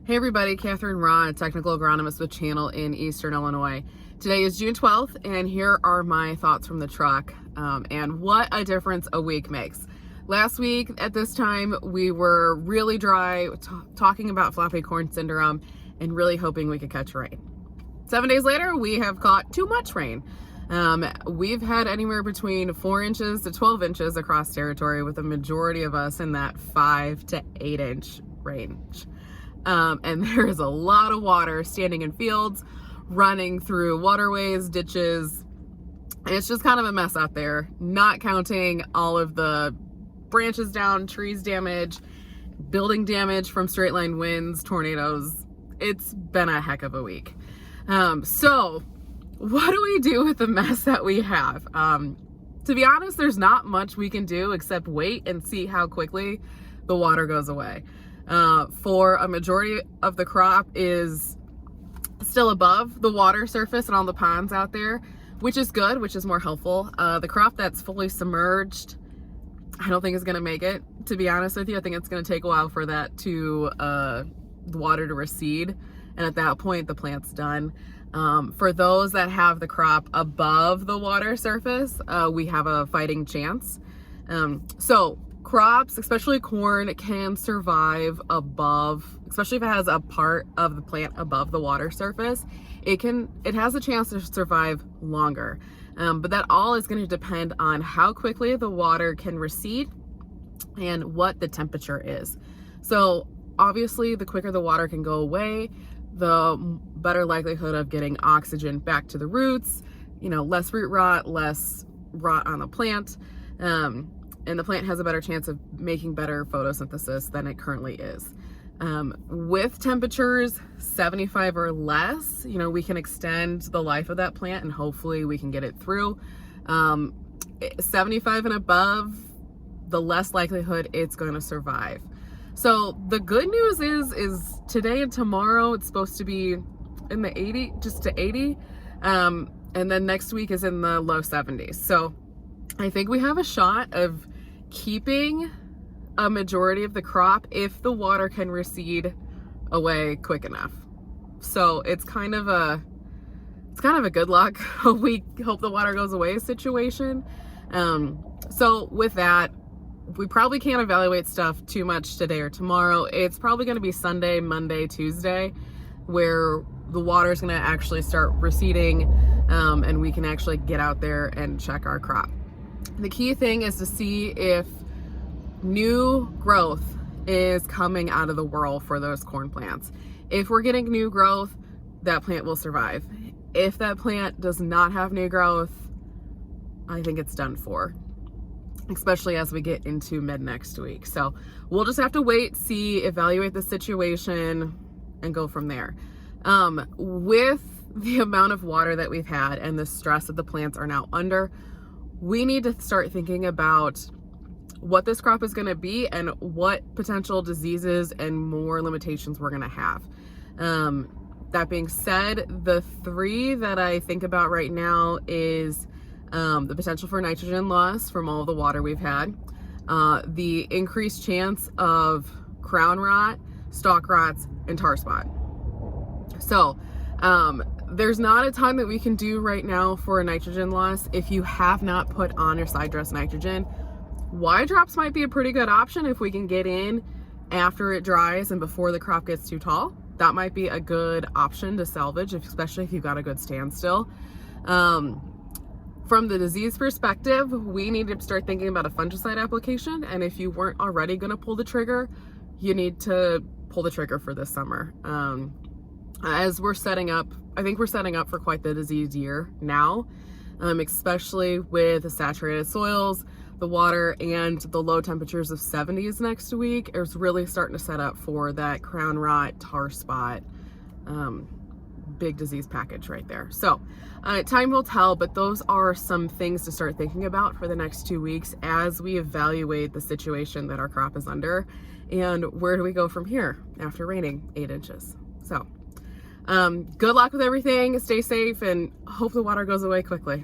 Hey everybody, Catherine Raw, technical agronomist with Channel in Eastern Illinois. Today is June 12th, and here are my thoughts from the truck and what a difference a week makes. Last week at this time, we were really dry, talking about floppy corn syndrome and really hoping we could catch rain. 7 days later, we have caught too much rain. We've had anywhere between 4 inches to 12 inches across territory, with the majority of us in that 5 to 8 inch range. And there's a lot of water standing in fields, running through waterways, ditches. It's just kind of a mess out there, not counting all of the branches down, trees damage, building damage from straight line winds, tornadoes. It's been a heck of a week. So what do we do with the mess that we have? To be honest, there's not much we can do except wait and see how quickly the water goes away. For a majority of the crop is still above the water surface and all the ponds out there, which is good, which is more helpful. The crop that's fully submerged, I don't think is going to make it, to be honest with you. I think it's going to take a while for that to the water to recede, and at that point the plant's done. For those that have the crop above the water surface, we have a fighting chance. So crops, especially corn, can survive above, especially if it has a part of the plant above the water surface. It has a chance to survive longer. But that all is going to depend on how quickly the water can recede and what the temperature is. So obviously, the quicker the water can go away, the better likelihood of getting oxygen back to the roots, less root rot, less rot on the plant. And the plant has a better chance of making better photosynthesis than it currently is. With temperatures 75 or less, we can extend the life of that plant and hopefully we can get it through. 75 and above, the less likelihood it's going to survive. So the good news is today and tomorrow it's supposed to be in the 80, just to 80. And then next week is in the low 70s. So I think we have a shot of keeping a majority of the crop if the water can recede away quick enough. So it's kind of a good luck, we hope the water goes away situation. So with that, we probably can't evaluate stuff too much today or tomorrow. It's probably going to be Sunday, Monday, Tuesday, where the water is going to actually start receding, and we can actually get out there and check our crop. The key thing is to see if new growth is coming out of the whirl for those corn plants. If we're getting new growth, that plant will survive. If that plant does not have new growth, I think it's done for, especially as we get into mid next week. So we'll just have to wait, see, evaluate the situation, and go from there. With the amount of water that we've had and the stress that the plants are now under, we need to start thinking about what this crop is going to be and what potential diseases and more limitations we're going to have. That being said, the 3 that I think about right now is the potential for nitrogen loss from all of the water we've had, the increased chance of crown rot, stalk rots, and tar spot. So there's not a ton that we can do right now for a nitrogen loss. If you have not put on your side dress nitrogen, Y drops might be a pretty good option if we can get in after it dries and before the crop gets too tall. That might be a good option to salvage, especially if you've got a good standstill. From the disease perspective, we need to start thinking about a fungicide application. And if you weren't already going to pull the trigger, you need to pull the trigger for this summer. As we're setting up, I think we're setting up for quite the disease year now, especially with the saturated soils, the water, and the low temperatures of 70s next week. It's really starting to set up for that crown rot, tar spot, big disease package right there. So time will tell, but those are some things to start thinking about for the next 2 weeks as we evaluate the situation that our crop is under and where do we go from here after raining 8 inches. So good luck with everything, stay safe, and hope the water goes away quickly.